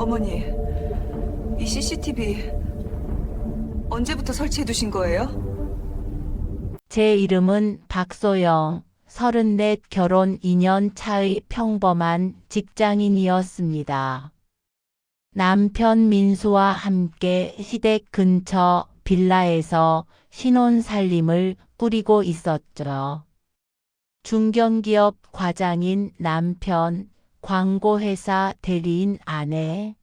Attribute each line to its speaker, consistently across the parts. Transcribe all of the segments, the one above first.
Speaker 1: 어머니, 이 CCTV 언제부터 설치해 두신 거예요?
Speaker 2: 제 이름은 박소영, 34, 결혼 2년 차의 평범한 직장인이었습니다. 남편 민수와 함께 시댁 근처 빌라에서 신혼살림을 꾸리고 있었죠. 중견기업 과장인 남편, 광고회사 대리인 아내.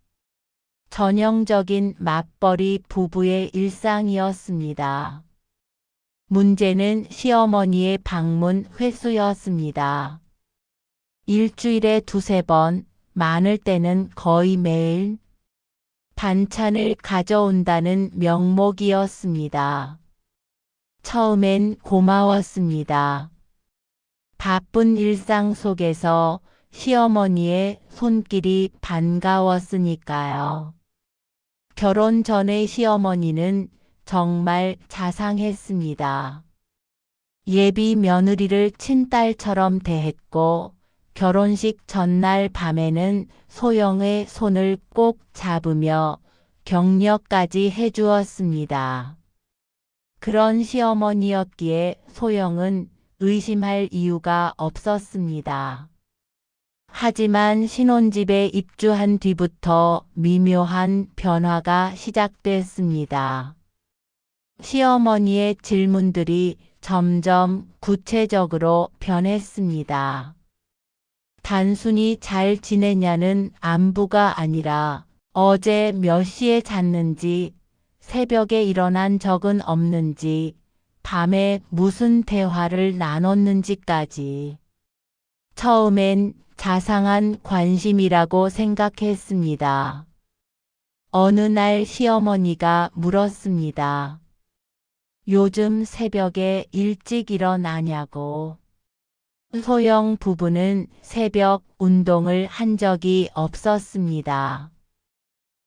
Speaker 2: 전형적인 맞벌이 부부의 일상이었습니다. 문제는 시어머니의 방문 횟수였습니다. 일주일에 2~3번, 많을 때는 거의 매일 반찬을 가져온다는 명목이었습니다. 처음엔 고마웠습니다. 바쁜 일상 속에서 시어머니의 손길이 반가웠으니까요. 결혼 전의 시어머니는 정말 자상했습니다. 예비 며느리를 친딸처럼 대했고 결혼식 전날 밤에는 소영의 손을 꼭 잡으며 격려까지 해주었습니다. 그런 시어머니였기에 소영은 의심할 이유가 없었습니다. 하지만 신혼집에 입주한 뒤부터 미묘한 변화가 시작됐습니다. 시어머니의 질문들이 점점 구체적으로 변했습니다. 단순히 잘 지내냐는 안부가 아니라 어제 몇 시에 잤는지, 새벽에 일어난 적은 없는지, 밤에 무슨 대화를 나눴는지까지. 처음엔 자상한 관심이라고 생각했습니다. 어느 날 시어머니가 물었습니다. 요즘 새벽에 일찍 일어나냐고. 소영 부부는 새벽 운동을 한 적이 없었습니다.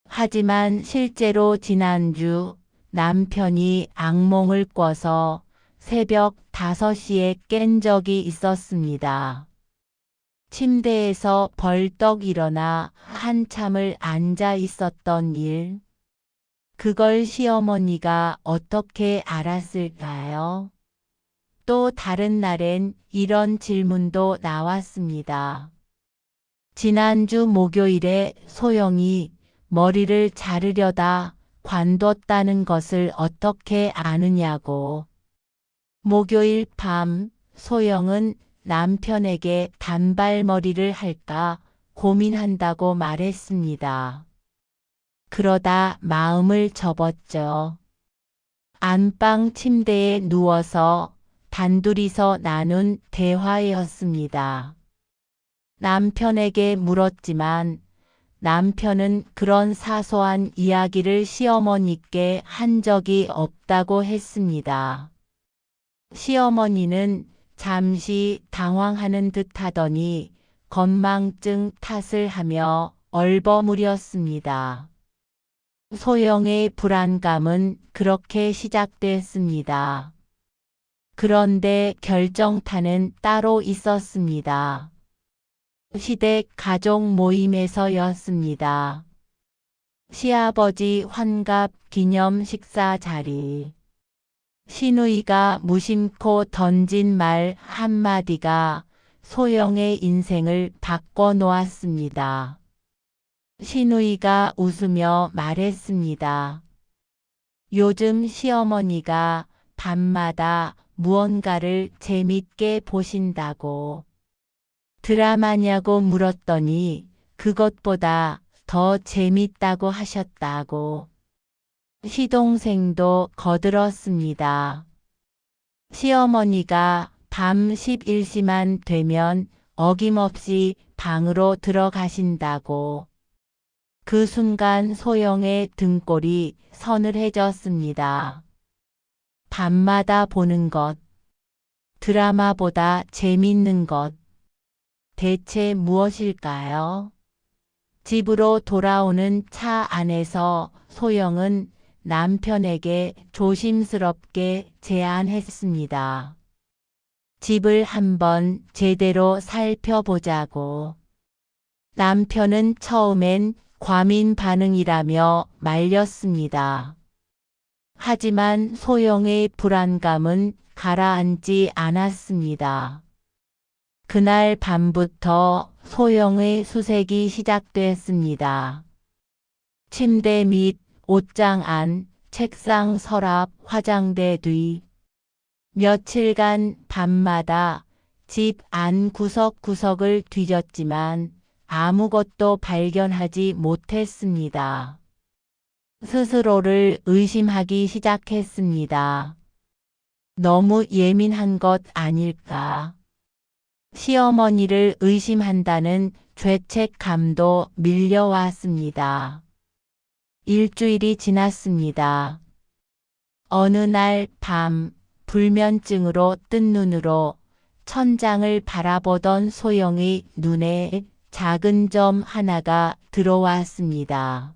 Speaker 2: 하지만 실제로 지난주 남편이 악몽을 꿔서 새벽 5시에 깬 적이 있었습니다. 침대에서 벌떡 일어나 한참을 앉아 있었던 일. 그걸 시어머니가 어떻게 알았을까요? 또 다른 날엔 이런 질문도 나왔습니다. 지난주 목요일에 소영이 머리를 자르려다 관뒀다는 것을 어떻게 아느냐고. 목요일 밤 소영은 남편에게 단발머리를 할까 고민한다고 말했습니다. 그러다 마음을 접었죠. 안방 침대에 누워서 단둘이서 나눈 대화였습니다. 남편에게 물었지만 남편은 그런 사소한 이야기를 시어머니께 한 적이 없다고 했습니다. 시어머니는 잠시 당황하는 듯 하더니 건망증 탓을 하며 얼버무렸습니다. 소영의 불안감은 그렇게 시작됐습니다. 그런데 결정타는 따로 있었습니다. 시댁 가족 모임에서였습니다. 시아버지 환갑 기념 식사 자리. 시누이가 무심코 던진 말 한마디가 소영의 인생을 바꿔놓았습니다. 시누이가 웃으며 말했습니다. 요즘 시어머니가 밤마다 무언가를 재밌게 보신다고. 드라마냐고 물었더니 그것보다 더 재밌다고 하셨다고. 시동생도 거들었습니다. 시어머니가 밤 11시만 되면 어김없이 방으로 들어가신다고. 그 순간 소영의 등골이 서늘해졌습니다. 밤마다 보는 것, 드라마보다 재밌는 것, 대체 무엇일까요? 집으로 돌아오는 차 안에서 소영은 남편에게 조심스럽게 제안했습니다. 집을 한번 제대로 살펴보자고. 남편은 처음엔 과민 반응이라며 말렸습니다. 하지만 소영의 불안감은 가라앉지 않았습니다. 그날 밤부터 소영의 수색이 시작됐습니다. 침대 및 옷장 안, 책상 서랍, 화장대 뒤. 며칠간 밤마다 집 안 구석구석을 뒤졌지만 아무것도 발견하지 못했습니다. 스스로를 의심하기 시작했습니다. 너무 예민한 것 아닐까? 시어머니를 의심한다는 죄책감도 밀려왔습니다. 일주일이 지났습니다. 어느 날 밤, 불면증으로 뜬 눈으로 천장을 바라보던 소영의 눈에 작은 점 하나가 들어왔습니다.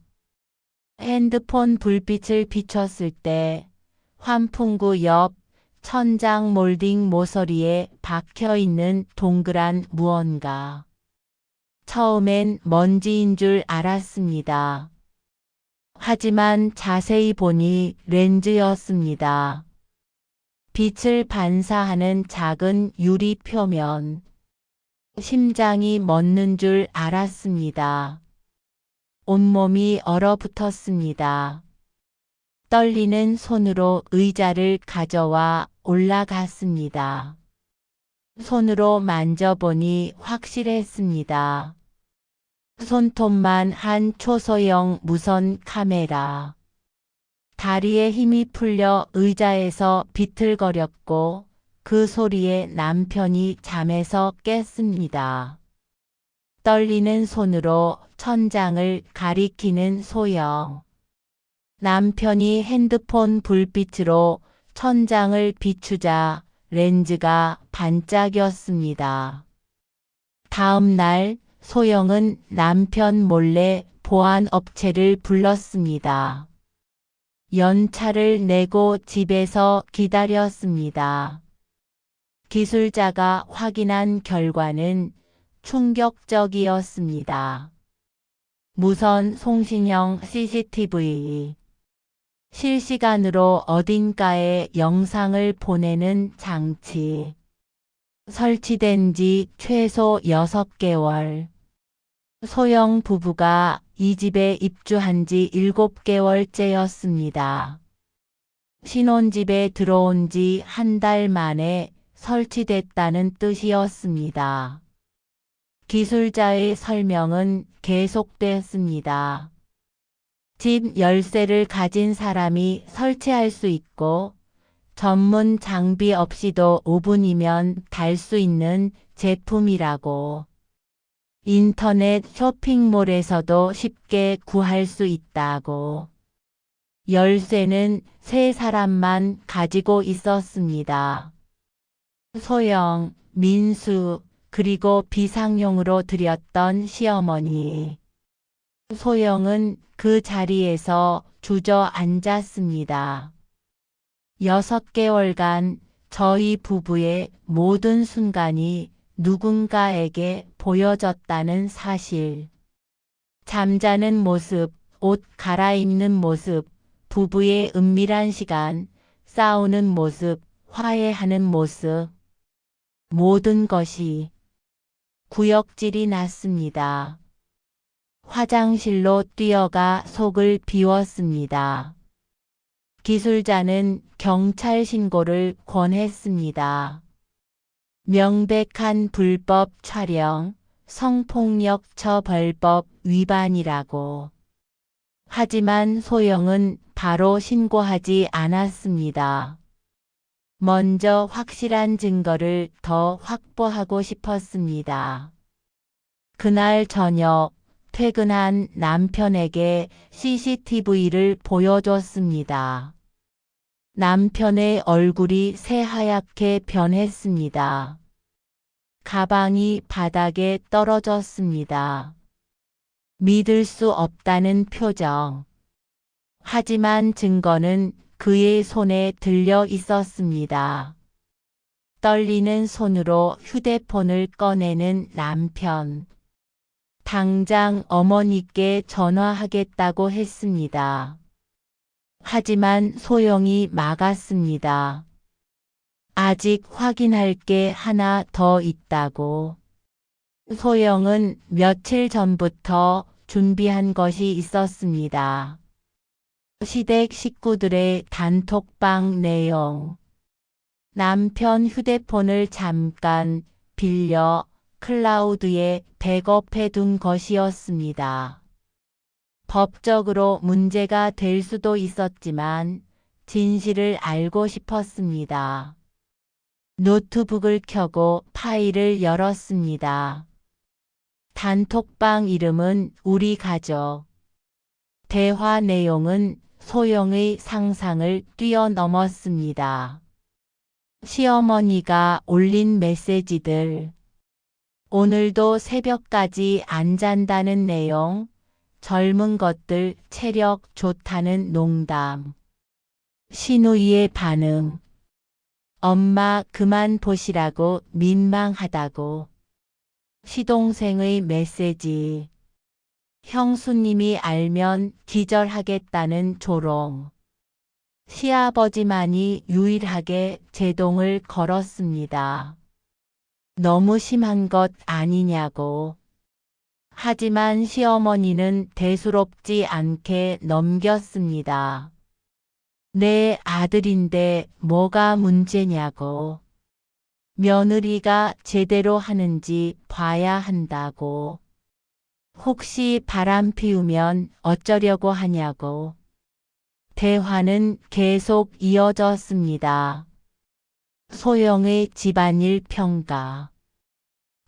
Speaker 2: 핸드폰 불빛을 비췄을 때 환풍구 옆 천장 몰딩 모서리에 박혀있는 동그란 무언가. 처음엔 먼지인 줄 알았습니다. 하지만 자세히 보니 렌즈였습니다. 빛을 반사하는 작은 유리 표면. 심장이 멎는 줄 알았습니다. 온몸이 얼어붙었습니다. 떨리는 손으로 의자를 가져와 올라갔습니다. 손으로 만져보니 확실했습니다. 손톱만 한 초소형 무선 카메라. 다리에 힘이 풀려 의자에서 비틀거렸고 그 소리에 남편이 잠에서 깼습니다. 떨리는 손으로 천장을 가리키는 소영. 남편이 핸드폰 불빛으로 천장을 비추자 렌즈가 반짝였습니다. 다음 날 소영은 남편 몰래 보안 업체를 불렀습니다. 연차를 내고 집에서 기다렸습니다. 기술자가 확인한 결과는 충격적이었습니다. 무선 송신형 CCTV. 실시간으로 어딘가에 영상을 보내는 장치. 설치된 지 최소 6개월. 소영 부부가 이 집에 입주한 지 7개월째였습니다. 신혼집에 들어온 지 한 달 만에 설치됐다는 뜻이었습니다. 기술자의 설명은 계속됐습니다. 집 열쇠를 가진 사람이 설치할 수 있고 전문 장비 없이도 5분이면 달 수 있는 제품이라고. 인터넷 쇼핑몰에서도 쉽게 구할 수 있다고. 열쇠는 3사람만 가지고 있었습니다. 소영, 민수, 그리고 비상용으로 드렸던 시어머니. 소영은 그 자리에서 주저앉았습니다. 6개월간 저희 부부의 모든 순간이 누군가에게 보여졌다는 사실. 잠자는 모습, 옷 갈아입는 모습, 부부의 은밀한 시간, 싸우는 모습, 화해하는 모습. 모든 것이 구역질이 났습니다. 화장실로 뛰어가 속을 비웠습니다. 기술자는 경찰 신고를 권했습니다. 명백한 불법 촬영, 성폭력 처벌법 위반이라고. 하지만 소영은 바로 신고하지 않았습니다. 먼저 확실한 증거를 더 확보하고 싶었습니다. 그날 저녁 퇴근한 남편에게 CCTV를 보여줬습니다. 남편의 얼굴이 새하얗게 변했습니다. 가방이 바닥에 떨어졌습니다. 믿을 수 없다는 표정. 하지만 증거는 그의 손에 들려 있었습니다. 떨리는 손으로 휴대폰을 꺼내는 남편. 당장 어머니께 전화하겠다고 했습니다. 하지만 소영이 막았습니다. 아직 확인할 게 하나 더 있다고. 소영은 며칠 전부터 준비한 것이 있었습니다. 시댁 식구들의 단톡방 내용. 남편 휴대폰을 잠깐 빌려 클라우드에 백업해 둔 것이었습니다. 법적으로 문제가 될 수도 있었지만 진실을 알고 싶었습니다. 노트북을 켜고 파일을 열었습니다. 단톡방 이름은 우리 가족. 대화 내용은 소영의 상상을 뛰어넘었습니다. 시어머니가 올린 메시지들. 오늘도 새벽까지 안 잔다는 내용, 젊은 것들 체력 좋다는 농담. 시누이의 반응. 엄마 그만 보시라고 민망하다고. 시동생의 메시지. 형수님이 알면 기절하겠다는 조롱. 시아버지만이 유일하게 제동을 걸었습니다. 너무 심한 것 아니냐고. 하지만 시어머니는 대수롭지 않게 넘겼습니다. 내 아들인데 뭐가 문제냐고. 며느리가 제대로 하는지 봐야 한다고. 혹시 바람 피우면 어쩌려고 하냐고. 대화는 계속 이어졌습니다. 소영의 집안일 평가.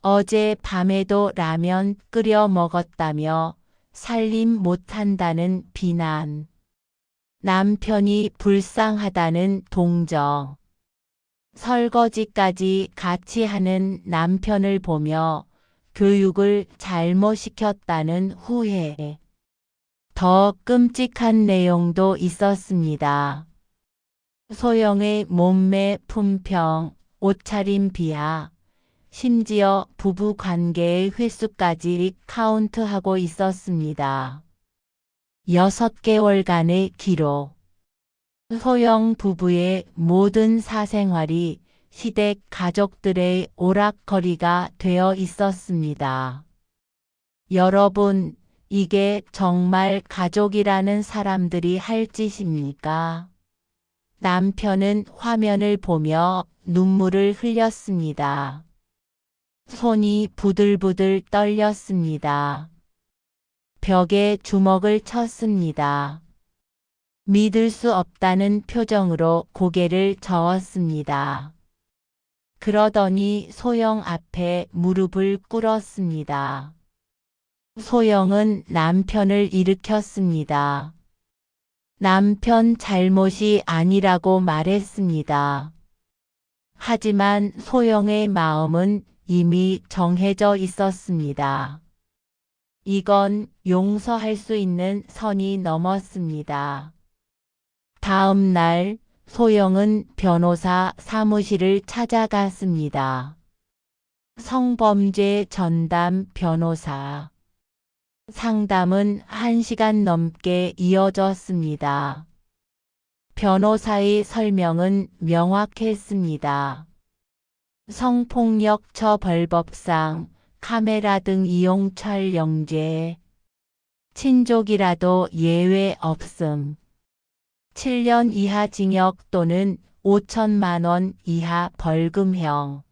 Speaker 2: 어제 밤에도 라면 끓여 먹었다며 살림 못한다는 비난. 남편이 불쌍하다는 동정. 설거지까지 같이 하는 남편을 보며 교육을 잘못 시켰다는 후회. 더 끔찍한 내용도 있었습니다. 소영의 몸매 품평, 옷차림 비하, 심지어 부부 관계의 횟수까지 카운트하고 있었습니다. 6개월간의 기록. 소영 부부의 모든 사생활이 시댁 가족들의 오락거리가 되어 있었습니다. 여러분, 이게 정말 가족이라는 사람들이 할 짓입니까? 남편은 화면을 보며 눈물을 흘렸습니다. 손이 부들부들 떨렸습니다. 벽에 주먹을 쳤습니다. 믿을 수 없다는 표정으로 고개를 저었습니다. 그러더니 소영 앞에 무릎을 꿇었습니다. 소영은 남편을 일으켰습니다. 남편 잘못이 아니라고 말했습니다. 하지만 소영의 마음은 이미 정해져 있었습니다. 이건 용서할 수 있는 선이 넘었습니다. 다음 날 소영은 변호사 사무실을 찾아갔습니다. 성범죄 전담 변호사. 상담은 1시간 넘게 이어졌습니다. 변호사의 설명은 명확했습니다. 성폭력 처벌법상 카메라 등 이용 촬영죄. 친족이라도 예외 없음. 7년 이하 징역 또는 5천만 원 이하 벌금형.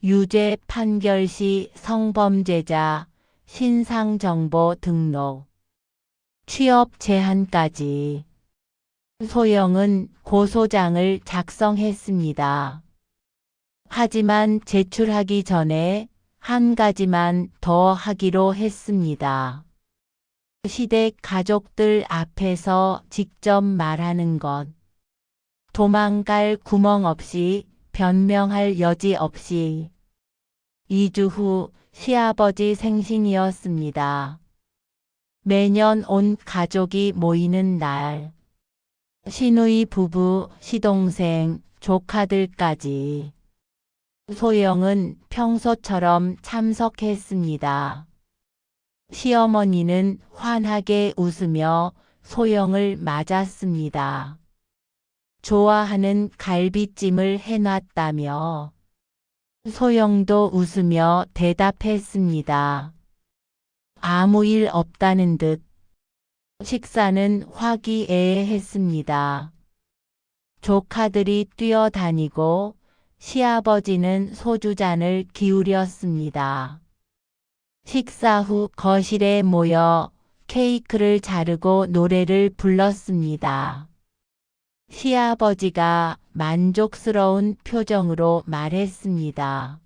Speaker 2: 유죄 판결 시 성범죄자 신상정보 등록. 취업 제한까지. 소영은 고소장을 작성했습니다. 하지만 제출하기 전에 한 가지만 더 하기로 했습니다. 시댁 가족들 앞에서 직접 말하는 것. 도망갈 구멍 없이, 변명할 여지 없이. 2주 후 시아버지 생신이었습니다. 매년 온 가족이 모이는 날. 시누이 부부, 시동생, 조카들까지. 소영은 평소처럼 참석했습니다. 시어머니는 환하게 웃으며 소영을 맞았습니다. 좋아하는 갈비찜을 해놨다며. 소영도 웃으며 대답했습니다. 아무 일 없다는 듯. 식사는 화기애애했습니다. 조카들이 뛰어다니고 시아버지는 소주잔을 기울였습니다. 식사 후 거실에 모여 케이크를 자르고 노래를 불렀습니다. 시아버지가 만족스러운 표정으로 말했습니다.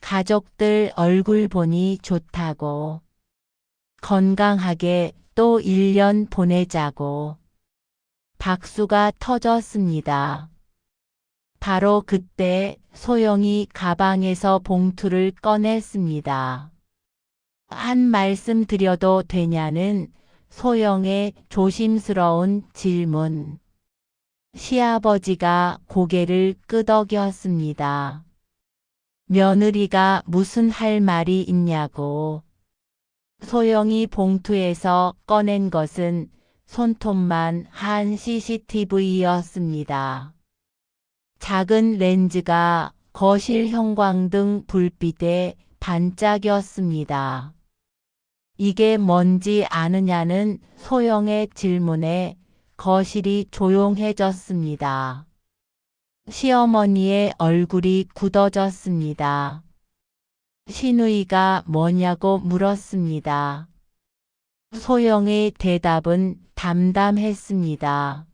Speaker 2: 가족들 얼굴 보니 좋다고. 건강하게 또 1년 보내자고. 박수가 터졌습니다. 바로 그때 소영이 가방에서 봉투를 꺼냈습니다. 한 말씀 드려도 되냐는 소영의 조심스러운 질문. 시아버지가 고개를 끄덕였습니다. 며느리가 무슨 할 말이 있냐고. 소영이 봉투에서 꺼낸 것은 손톱만 한 CCTV였습니다. 작은 렌즈가 거실 형광등 불빛에 반짝였습니다. 이게 뭔지 아느냐는 소영의 질문에 거실이 조용해졌습니다. 시어머니의 얼굴이 굳어졌습니다. 시누이가 뭐냐고 물었습니다. 소영의 대답은 담담했습니다.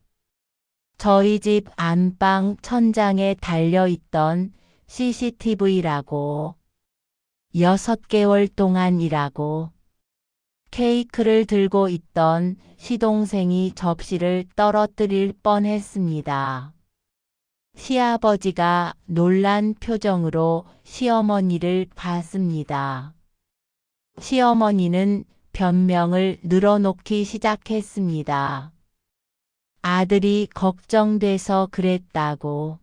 Speaker 2: 저희 집 안방 천장에 달려있던 CCTV라고. 6개월 동안이라고. 케이크를 들고 있던 시동생이 접시를 떨어뜨릴 뻔했습니다. 시아버지가 놀란 표정으로 시어머니를 봤습니다. 시어머니는 변명을 늘어놓기 시작했습니다. 아들이 걱정돼서 그랬다고.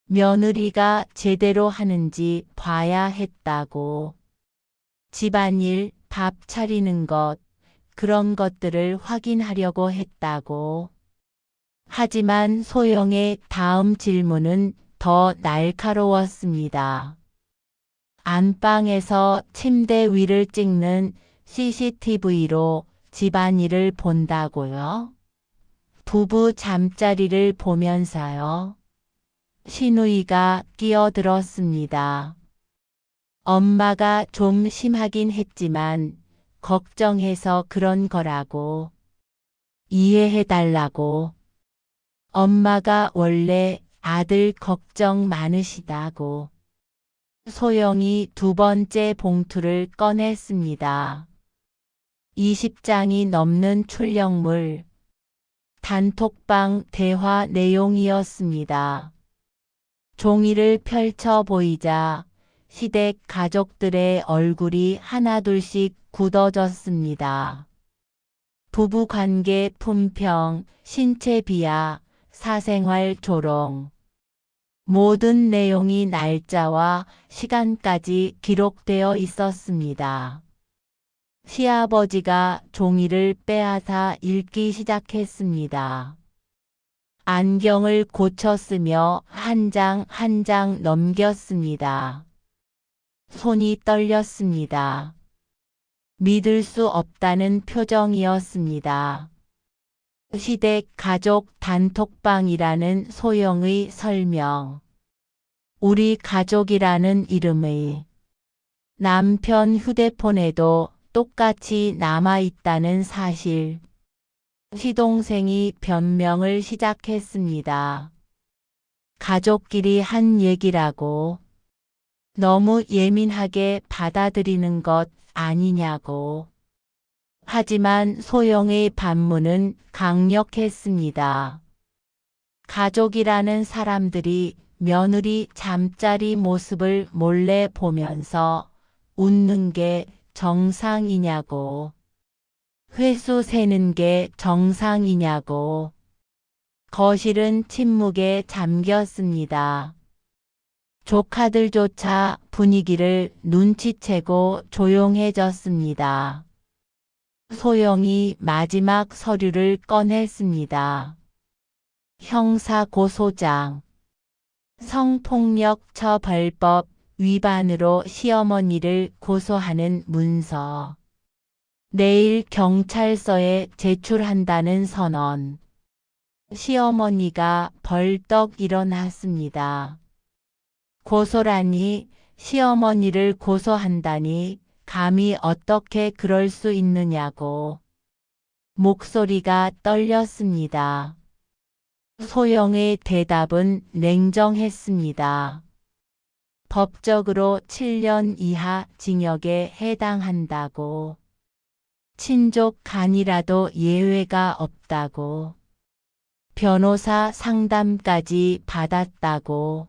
Speaker 2: 며느리가 제대로 하는지 봐야 했다고. 집안일, 밥 차리는 것, 그런 것들을 확인하려고 했다고. 하지만 소영의 다음 질문은 더 날카로웠습니다. 안방에서 침대 위를 찍는 CCTV로 집안일을 본다고요? 부부 잠자리를 보면서요? 시누이가 끼어들었습니다. 엄마가 좀 심하긴 했지만 걱정해서 그런 거라고. 이해해달라고. 엄마가 원래 아들 걱정 많으시다고. 소영이 2번째 봉투를 꺼냈습니다. 20장이 넘는 출력물. 단톡방 대화 내용이었습니다. 종이를 펼쳐 보이자 시댁 가족들의 얼굴이 하나둘씩 굳어졌습니다. 부부관계 품평, 신체 비하, 사생활 조롱. 모든 내용이 날짜와 시간까지 기록되어 있었습니다. 시아버지가 종이를 빼앗아 읽기 시작했습니다. 안경을 고쳐 쓰며 한 장 한 장 넘겼습니다. 손이 떨렸습니다. 믿을 수 없다는 표정이었습니다. 시댁 가족 단톡방이라는 소영의 설명. 우리 가족이라는 이름의. 남편 휴대폰에도 똑같이 남아있다는 사실. 시동생이 변명을 시작했습니다. 가족끼리 한 얘기라고. 너무 예민하게 받아들이는 것 아니냐고. 하지만 소영의 반문은 강력했습니다. 가족이라는 사람들이 며느리 잠자리 모습을 몰래 보면서 웃는 게 정상이냐고. 횟수 세는 게 정상이냐고. 거실은 침묵에 잠겼습니다. 조카들조차 분위기를 눈치채고 조용해졌습니다. 소영이 마지막 서류를 꺼냈습니다. 형사고소장. 성폭력 처벌법 위반으로 시어머니를 고소하는 문서. 내일 경찰서에 제출한다는 선언. 시어머니가 벌떡 일어났습니다. 고소라니, 시어머니를 고소한다니 감히 어떻게 그럴 수 있느냐고. 목소리가 떨렸습니다. 소영의 대답은 냉정했습니다. 법적으로 7년 이하 징역에 해당한다고. 친족 간이라도 예외가 없다고. 변호사 상담까지 받았다고.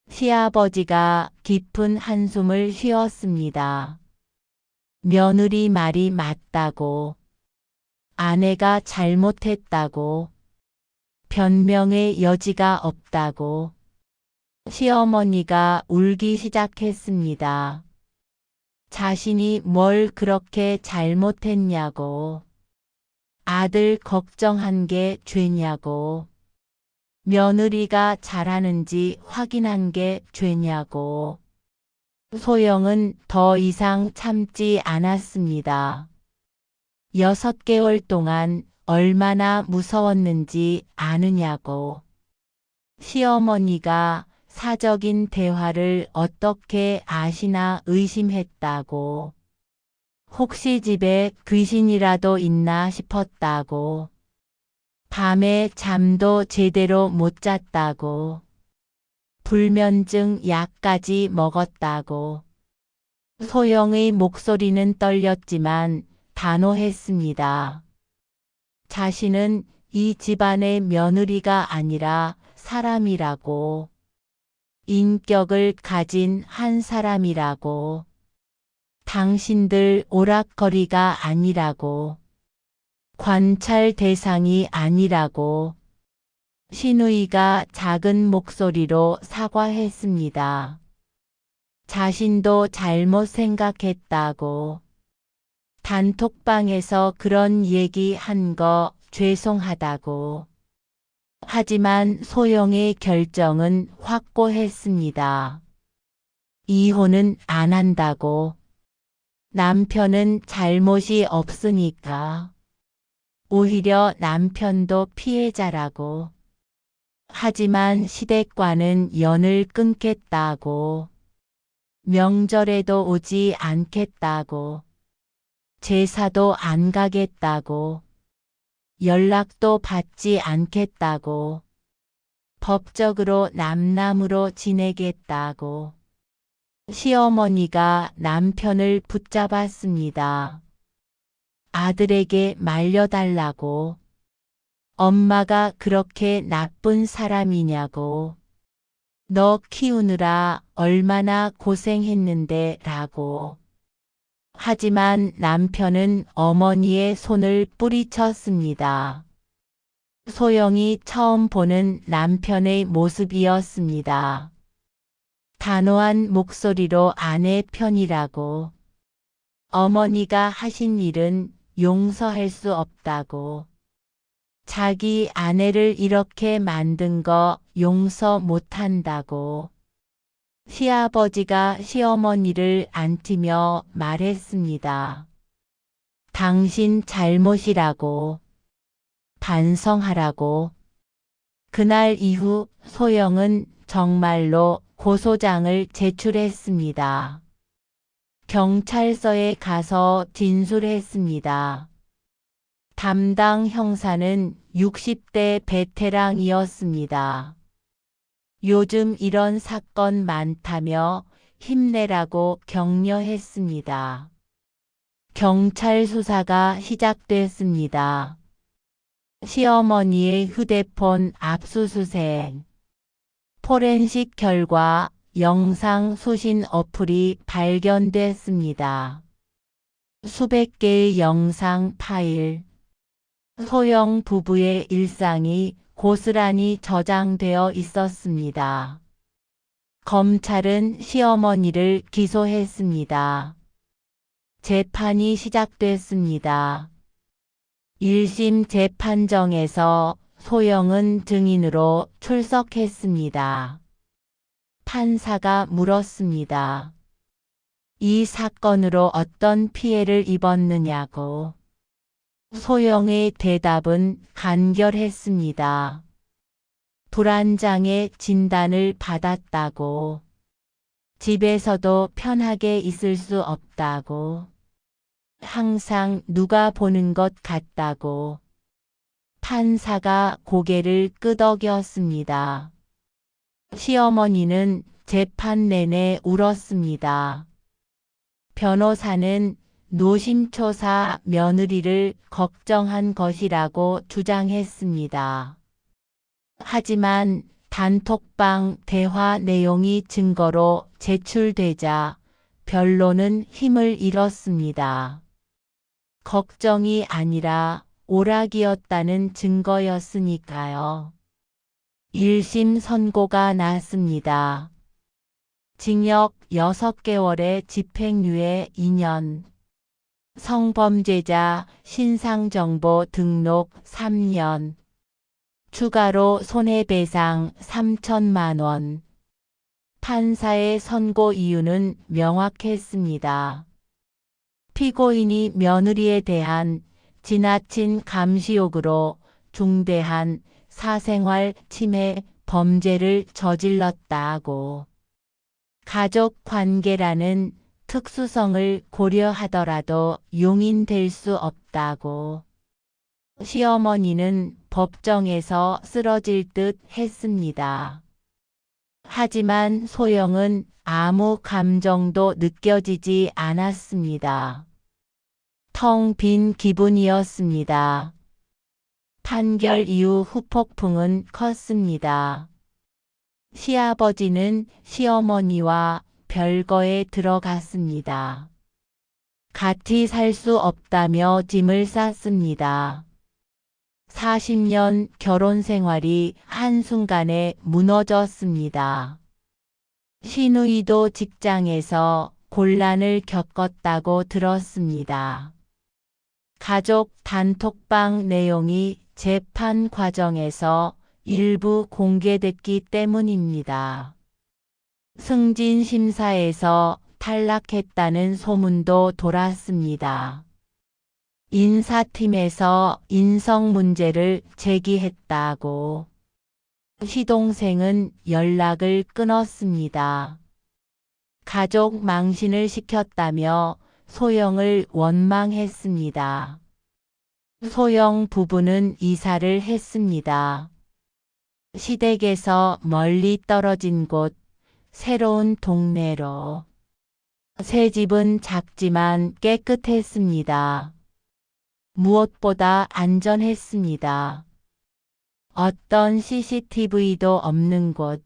Speaker 2: 시아버지가 깊은 한숨을 쉬었습니다. 며느리 말이 맞다고. 아내가 잘못했다고. 변명의 여지가 없다고. 시어머니가 울기 시작했습니다. 자신이 뭘 그렇게 잘못했냐고. 아들 걱정한 게 죄냐고. 며느리가 잘하는지 확인한 게 죄냐고. 소영은 더 이상 참지 않았습니다. 6개월 동안 얼마나 무서웠는지 아느냐고. 시어머니가 사적인 대화를 어떻게 아시나 의심했다고. 혹시 집에 귀신이라도 있나 싶었다고. 밤에 잠도 제대로 못 잤다고. 불면증 약까지 먹었다고. 소영의 목소리는 떨렸지만 단호했습니다. 자신은 이 집안의 며느리가 아니라 사람이라고. 인격을 가진 한 사람이라고. 당신들 오락거리가 아니라고. 관찰 대상이 아니라고. 신우이가 작은 목소리로 사과했습니다. 자신도 잘못 생각했다고. 단톡방에서 그런 얘기 한 거 죄송하다고. 하지만 소영의 결정은 확고했습니다. 이혼은 안 한다고. 남편은 잘못이 없으니까. 오히려 남편도 피해자라고. 하지만 시댁과는 연을 끊겠다고. 명절에도 오지 않겠다고. 제사도 안 가겠다고. 연락도 받지 않겠다고. 법적으로 남남으로 지내겠다고. 시어머니가 남편을 붙잡았습니다. 아들에게 말려달라고. 엄마가 그렇게 나쁜 사람이냐고. 너 키우느라 얼마나 고생했는데 라고. 하지만 남편은 어머니의 손을 뿌리쳤습니다. 소영이 처음 보는 남편의 모습이었습니다. 단호한 목소리로 아내 편이라고. 어머니가 하신 일은 용서할 수 없다고. 자기 아내를 이렇게 만든 거 용서 못한다고. 시아버지가 시어머니를 안티며 말했습니다. 당신 잘못이라고. 반성하라고. 그날 이후 소영은 정말로 고소장을 제출했습니다. 경찰서에 가서 진술했습니다. 담당 형사는 60대 베테랑이었습니다. 요즘 이런 사건 많다며 힘내라고 격려했습니다. 경찰 수사가 시작됐습니다. 시어머니의 휴대폰 압수수색. 포렌식 결과 영상 수신 어플이 발견됐습니다. 수백 개의 영상 파일. 소영 부부의 일상이 고스란히 저장되어 있었습니다. 검찰은 시어머니를 기소했습니다. 재판이 시작됐습니다. 1심 재판정에서 소영은 증인으로 출석했습니다. 판사가 물었습니다. 이 사건으로 어떤 피해를 입었느냐고. 소영의 대답은 간결했습니다. 불안장애 진단을 받았다고. 집에서도 편하게 있을 수 없다고. 항상 누가 보는 것 같다고. 판사가 고개를 끄덕였습니다. 시어머니는 재판 내내 울었습니다. 변호사는 노심초사 며느리를 걱정한 것이라고 주장했습니다. 하지만 단톡방 대화 내용이 증거로 제출되자 변론은 힘을 잃었습니다. 걱정이 아니라 오락이었다는 증거였으니까요. 1심 선고가 났습니다. 징역 6개월에 집행유예 2년. 성범죄자 신상정보 등록 3년. 추가로 손해배상 3천만 원. 판사의 선고 이유는 명확했습니다. 피고인이 며느리에 대한 지나친 감시욕으로 중대한 사생활 침해 범죄를 저질렀다고. 가족 관계라는 특수성을 고려하더라도 용인될 수 없다고. 시어머니는 법정에서 쓰러질 듯 했습니다. 하지만 소영은 아무 감정도 느껴지지 않았습니다. 텅 빈 기분이었습니다. 판결 이후 후폭풍은 컸습니다. 시아버지는 시어머니와 별거에 들어갔습니다. 같이 살 수 없다며 짐을 쌌습니다. 40년 결혼 생활이 한순간에 무너졌습니다. 시누이도 직장에서 곤란을 겪었다고 들었습니다. 가족 단톡방 내용이 재판 과정에서 일부 공개됐기 때문입니다. 승진 심사에서 탈락했다는 소문도 돌았습니다. 인사팀에서 인성 문제를 제기했다고. 시동생은 연락을 끊었습니다. 가족 망신을 시켰다며 소영을 원망했습니다. 소영 부부는 이사를 했습니다. 시댁에서 멀리 떨어진 곳, 새로운 동네로. 새 집은 작지만 깨끗했습니다. 무엇보다 안전했습니다. 어떤 CCTV도 없는 곳.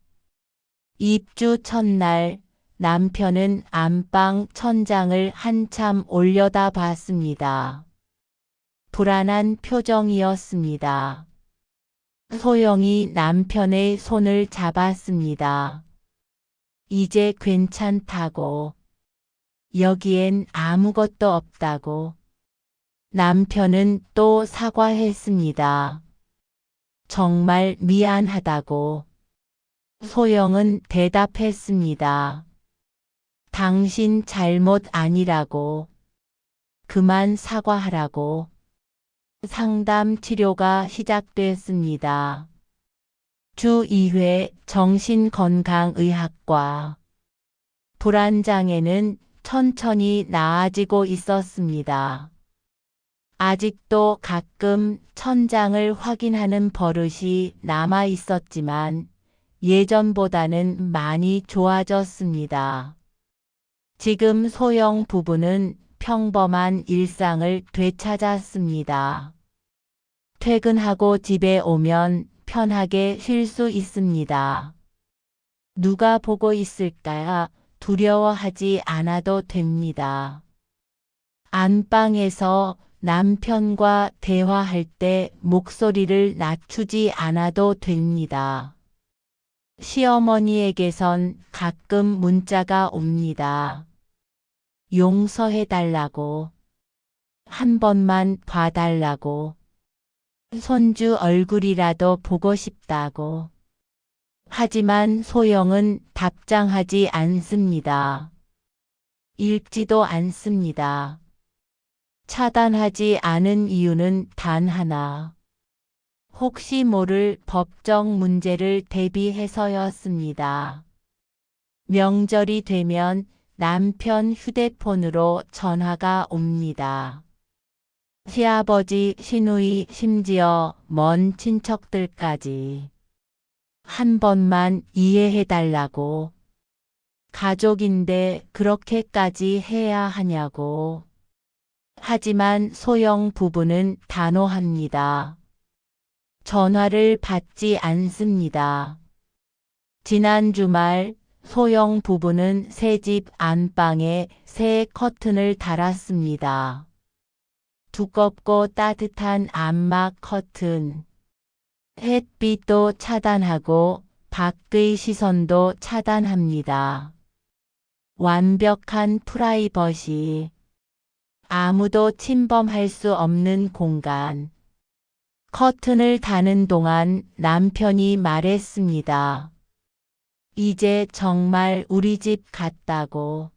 Speaker 2: 입주 첫날 남편은 안방 천장을 한참 올려다봤습니다. 불안한 표정이었습니다. 소영이 남편의 손을 잡았습니다. 이제 괜찮다고. 여기엔 아무것도 없다고. 남편은 또 사과했습니다. 정말 미안하다고. 소영은 대답했습니다. 당신 잘못 아니라고. 그만 사과하라고. 상담 치료가 시작됐습니다. 주 2회 정신건강의학과. 불안장애는 천천히 나아지고 있었습니다. 아직도 가끔 천장을 확인하는 버릇이 남아 있었지만 예전보다는 많이 좋아졌습니다. 지금 소영 부부는 평범한 일상을 되찾았습니다. 퇴근하고 집에 오면 편하게 쉴 수 있습니다. 누가 보고 있을까 두려워하지 않아도 됩니다. 안방에서 남편과 대화할 때 목소리를 낮추지 않아도 됩니다. 시어머니에게선 가끔 문자가 옵니다. 용서해달라고, 한 번만 봐달라고, 손주 얼굴이라도 보고 싶다고. 하지만 소영은 답장하지 않습니다. 읽지도 않습니다. 차단하지 않은 이유는 단 하나. 혹시 모를 법적 문제를 대비해서였습니다. 명절이 되면 남편 휴대폰으로 전화가 옵니다. 시아버지, 시누이, 심지어 먼 친척들까지. 한 번만 이해해달라고. 가족인데 그렇게까지 해야 하냐고. 하지만 소영 부부는 단호합니다. 전화를 받지 않습니다. 지난 주말 소영 부부는 새집 안방에 새 커튼을 달았습니다. 두껍고 따뜻한 암막 커튼. 햇빛도 차단하고 밖의 시선도 차단합니다. 완벽한 프라이버시. 아무도 침범할 수 없는 공간. 커튼을 다는 동안 남편이 말했습니다. 이제 정말 우리 집 같다고.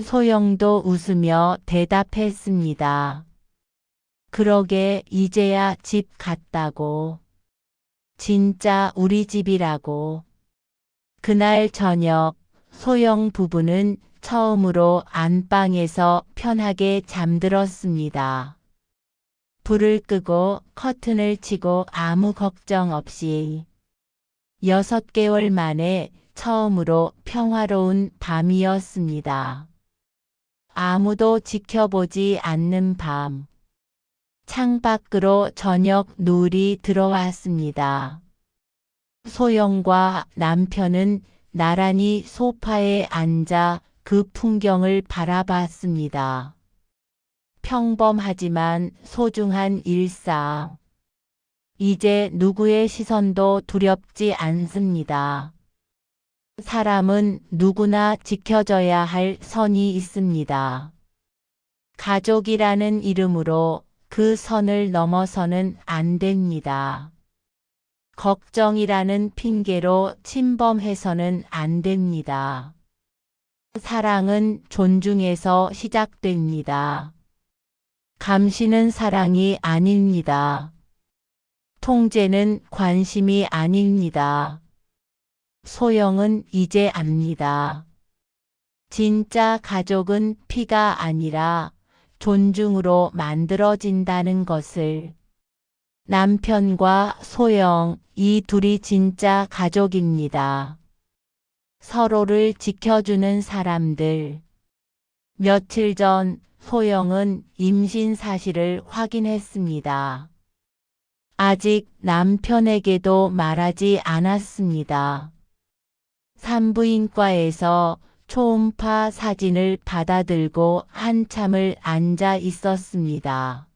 Speaker 2: 소영도 웃으며 대답했습니다. 그러게 이제야 집 같다고. 진짜 우리 집이라고. 그날 저녁 소영 부부는 처음으로 안방에서 편하게 잠들었습니다. 불을 끄고 커튼을 치고 아무 걱정 없이. 6개월 만에 처음으로 평화로운 밤이었습니다. 아무도 지켜보지 않는 밤. 창밖으로 저녁 노을이 들어왔습니다. 소영과 남편은 나란히 소파에 앉아 그 풍경을 바라봤습니다. 평범하지만 소중한 일상. 이제 누구의 시선도 두렵지 않습니다. 사람은 누구나 지켜져야 할 선이 있습니다. 가족이라는 이름으로 그 선을 넘어서는 안 됩니다. 걱정이라는 핑계로 침범해서는 안 됩니다. 사랑은 존중에서 시작됩니다. 감시는 사랑이 아닙니다. 통제는 관심이 아닙니다. 소영은 이제 압니다. 진짜 가족은 피가 아니라 존중으로 만들어진다는 것을. 남편과 소영, 이 둘이 진짜 가족입니다. 서로를 지켜주는 사람들. 며칠 전 소영은 임신 사실을 확인했습니다. 아직 남편에게도 말하지 않았습니다. 산부인과에서 초음파 사진을 받아들고 한참을 앉아 있었습니다.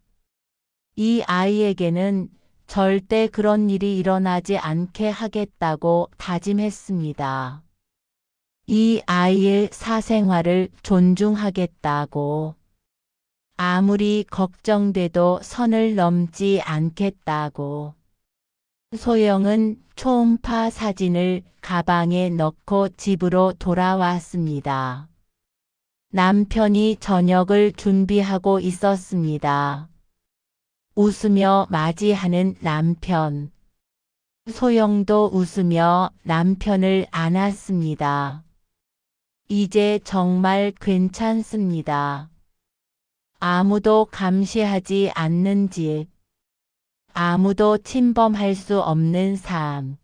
Speaker 2: 이 아이에게는 절대 그런 일이 일어나지 않게 하겠다고 다짐했습니다. 이 아이의 사생활을 존중하겠다고. 아무리 걱정돼도 선을 넘지 않겠다고. 소영은 초음파 사진을 가방에 넣고 집으로 돌아왔습니다. 남편이 저녁을 준비하고 있었습니다. 웃으며 맞이하는 남편. 소영도 웃으며 남편을 안았습니다. 이제 정말 괜찮습니다. 아무도 감시하지 않는 집. 아무도 침범할 수 없는 삶.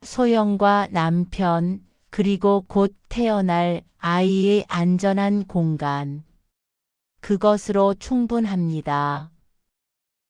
Speaker 2: 소영과 남편, 그리고 곧 태어날 아이의 안전한 공간. 그것으로 충분합니다.